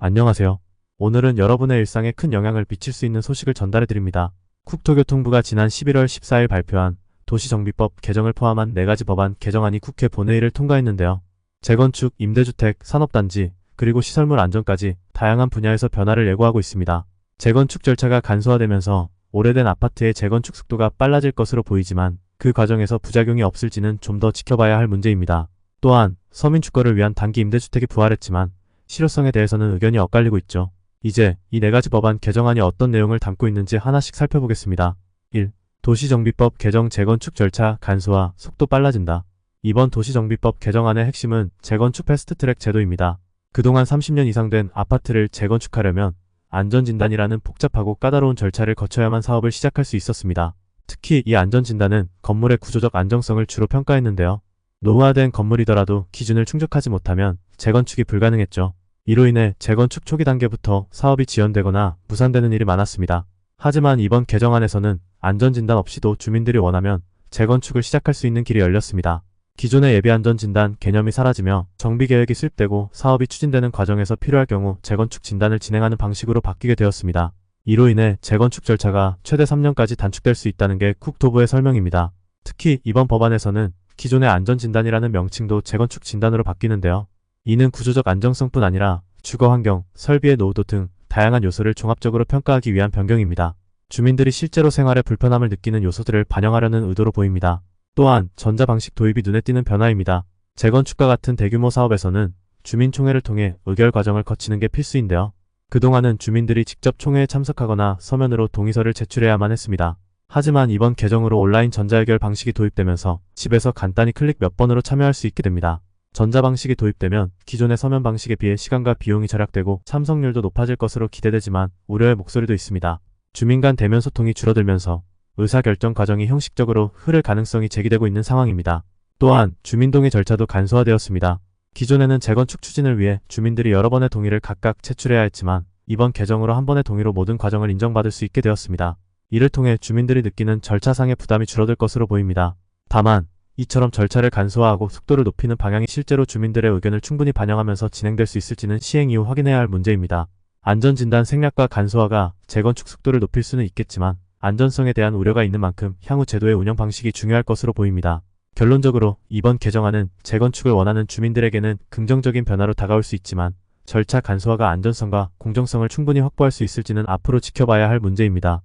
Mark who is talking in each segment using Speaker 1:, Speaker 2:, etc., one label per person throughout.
Speaker 1: 안녕하세요. 오늘은 여러분의 일상에 큰 영향을 미칠 수 있는 소식을 전달해 드립니다. 국토교통부가 지난 11월 14일 발표한 도시정비법 개정을 포함한 4가지 법안 개정안이 국회 본회의를 통과했는데요. 재건축, 임대주택, 산업단지, 그리고 시설물 안전까지 다양한 분야에서 변화를 예고하고 있습니다. 재건축 절차가 간소화되면서 오래된 아파트의 재건축 속도가 빨라질 것으로 보이지만 그 과정에서 부작용이 없을지는 좀 더 지켜봐야 할 문제입니다. 또한 서민 주거를 위한 단기 임대주택이 부활했지만 실효성에 대해서는 의견이 엇갈리고 있죠. 이제 이 4가지 법안 개정안이 어떤 내용을 담고 있는지 하나씩 살펴보겠습니다. 1. 도시정비법 개정 재건축 절차 간소화, 속도 빨라진다. 이번 도시정비법 개정안의 핵심은 재건축 패스트트랙 제도입니다. 그동안 30년 이상 된 아파트를 재건축하려면 안전진단이라는 복잡하고 까다로운 절차를 거쳐야만 사업을 시작할 수 있었습니다. 특히 이 안전진단은 건물의 구조적 안정성을 주로 평가했는데요. 노후화된 건물이더라도 기준을 충족하지 못하면 재건축이 불가능했죠. 이로 인해 재건축 초기 단계부터 사업이 지연되거나 무산되는 일이 많았습니다. 하지만 이번 개정안에서는 안전진단 없이도 주민들이 원하면 재건축을 시작할 수 있는 길이 열렸습니다. 기존의 예비안전진단 개념이 사라지며 정비계획이 수립되고 사업이 추진되는 과정에서 필요할 경우 재건축 진단을 진행하는 방식으로 바뀌게 되었습니다. 이로 인해 재건축 절차가 최대 3년까지 단축될 수 있다는 게 국토부의 설명입니다. 특히 이번 법안에서는 기존의 안전진단이라는 명칭도 재건축 진단으로 바뀌는데요. 이는 구조적 안정성뿐 아니라 주거환경, 설비의 노후도 등 다양한 요소를 종합적으로 평가하기 위한 변경입니다. 주민들이 실제로 생활에 불편함을 느끼는 요소들을 반영하려는 의도로 보입니다. 또한 전자방식 도입이 눈에 띄는 변화입니다. 재건축과 같은 대규모 사업에서는 주민총회를 통해 의결 과정을 거치는 게 필수인데요. 그동안은 주민들이 직접 총회에 참석하거나 서면으로 동의서를 제출해야만 했습니다. 하지만 이번 개정으로 온라인 전자의결 방식이 도입되면서 집에서 간단히 클릭 몇 번으로 참여할 수 있게 됩니다. 전자방식이 도입되면 기존의 서면 방식에 비해 시간과 비용이 절약되고 참석률도 높아질 것으로 기대되지만 우려의 목소리도 있습니다. 주민 간 대면 소통이 줄어들면서 의사결정 과정이 형식적으로 흐를 가능성이 제기되고 있는 상황입니다. 또한 주민동의 절차도 간소화되었습니다. 기존에는 재건축 추진을 위해 주민들이 여러 번의 동의를 각각 제출해야 했지만 이번 개정으로 한 번의 동의로 모든 과정을 인정받을 수 있게 되었습니다. 이를 통해 주민들이 느끼는 절차상의 부담이 줄어들 것으로 보입니다. 다만 이처럼 절차를 간소화하고 속도를 높이는 방향이 실제로 주민들의 의견을 충분히 반영하면서 진행될 수 있을지는 시행 이후 확인해야 할 문제입니다. 안전진단 생략과 간소화가 재건축 속도를 높일 수는 있겠지만 안전성에 대한 우려가 있는 만큼 향후 제도의 운영 방식이 중요할 것으로 보입니다. 결론적으로 이번 개정안은 재건축을 원하는 주민들에게는 긍정적인 변화로 다가올 수 있지만 절차 간소화가 안전성과 공정성을 충분히 확보할 수 있을지는 앞으로 지켜봐야 할 문제입니다.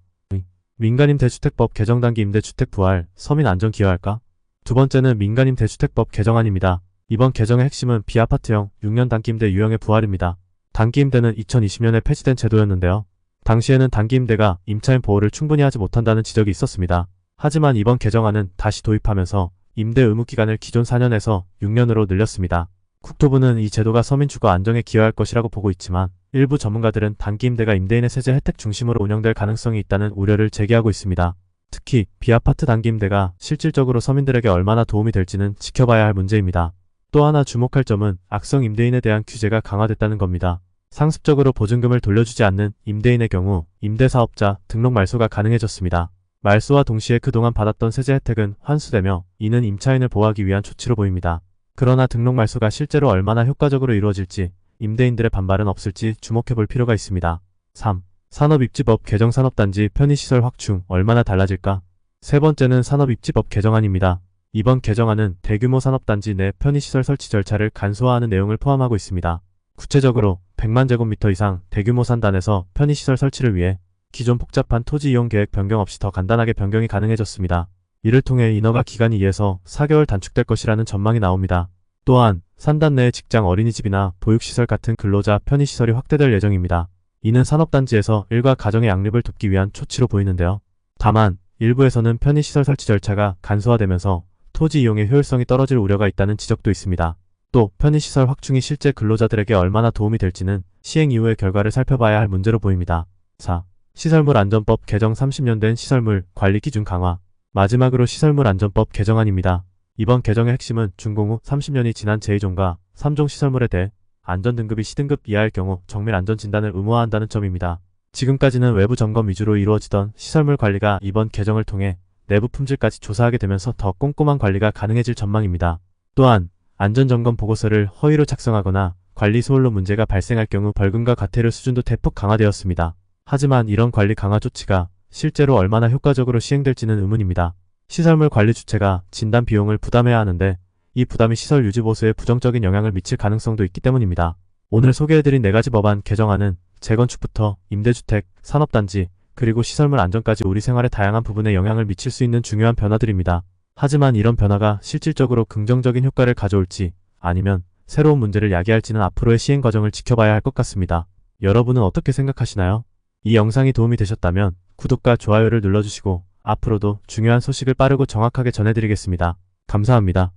Speaker 1: 민간임대주택법 개정 단기 임대주택 부활, 서민 안전 기여할까? 두 번째는 민간임대주택법 개정안입니다. 이번 개정의 핵심은 비아파트형 6년 단기임대 유형의 부활입니다. 단기임대는 2020년에 폐지된 제도였는데요. 당시에는 단기임대가 임차인 보호를 충분히 하지 못한다는 지적이 있었습니다. 하지만 이번 개정안은 다시 도입하면서 임대 의무 기간을 기존 4년에서 6년으로 늘렸습니다. 국토부는 이 제도가 서민 주거 안정에 기여할 것이라고 보고 있지만 일부 전문가들은 단기임대가 임대인의 세제 혜택 중심으로 운영될 가능성이 있다는 우려를 제기하고 있습니다. 특히 비아파트 단기임대가 실질적으로 서민들에게 얼마나 도움이 될지는 지켜봐야 할 문제입니다. 또 하나 주목할 점은 악성 임대인에 대한 규제가 강화됐다는 겁니다. 상습적으로 보증금을 돌려주지 않는 임대인의 경우 임대사업자 등록 말소가 가능해졌습니다. 말소와 동시에 그동안 받았던 세제 혜택은 환수되며 이는 임차인을 보호하기 위한 조치로 보입니다. 그러나 등록 말소가 실제로 얼마나 효과적으로 이루어질지 임대인들의 반발은 없을지 주목해볼 필요가 있습니다. 3. 산업입지법 개정 산업단지 편의시설 확충 얼마나 달라질까? 세 번째는 산업입지법 개정안입니다. 이번 개정안은 대규모 산업단지 내 편의시설 설치 절차를 간소화하는 내용을 포함하고 있습니다. 구체적으로 100만 제곱미터 이상 대규모 산단에서 편의시설 설치를 위해 기존 복잡한 토지 이용 계획 변경 없이 더 간단하게 변경이 가능해졌습니다. 이를 통해 인허가 기간이 2에서 4개월 단축될 것이라는 전망이 나옵니다. 또한 산단 내의 직장 어린이집이나 보육시설 같은 근로자 편의시설이 확대될 예정입니다. 이는 산업단지에서 일과 가정의 양립을 돕기 위한 조치로 보이는데요. 다만 일부에서는 편의시설 설치 절차가 간소화되면서 토지 이용의 효율성이 떨어질 우려가 있다는 지적도 있습니다. 또 편의시설 확충이 실제 근로자들에게 얼마나 도움이 될지는 시행 이후의 결과를 살펴봐야 할 문제로 보입니다. 4. 시설물 안전법 개정 30년 된 시설물 관리 기준 강화. 마지막으로 시설물 안전법 개정안입니다. 이번 개정의 핵심은 준공 후 30년이 지난 제2종과 3종 시설물에 대해 안전등급이 C등급 이하일 경우 정밀 안전진단을 의무화한다는 점입니다. 지금까지는 외부 점검 위주로 이루어지던 시설물 관리가 이번 개정을 통해 내부 품질까지 조사하게 되면서 더 꼼꼼한 관리가 가능해질 전망입니다. 또한 안전점검 보고서를 허위로 작성하거나 관리 소홀로 문제가 발생할 경우 벌금과 과태료 수준도 대폭 강화되었습니다. 하지만 이런 관리 강화 조치가 실제로 얼마나 효과적으로 시행될지는 의문입니다. 시설물 관리 주체가 진단 비용을 부담해야 하는데 이 부담이 시설 유지 보수에 부정적인 영향을 미칠 가능성도 있기 때문입니다. 오늘 소개해드린 4가지 법안 개정안은 재건축부터 임대주택, 산업단지, 그리고 시설물 안전까지 우리 생활의 다양한 부분에 영향을 미칠 수 있는 중요한 변화들입니다. 하지만 이런 변화가 실질적으로 긍정적인 효과를 가져올지 아니면 새로운 문제를 야기할지는 앞으로의 시행 과정을 지켜봐야 할 것 같습니다. 여러분은 어떻게 생각하시나요? 이 영상이 도움이 되셨다면 구독과 좋아요를 눌러주시고 앞으로도 중요한 소식을 빠르고 정확하게 전해드리겠습니다. 감사합니다.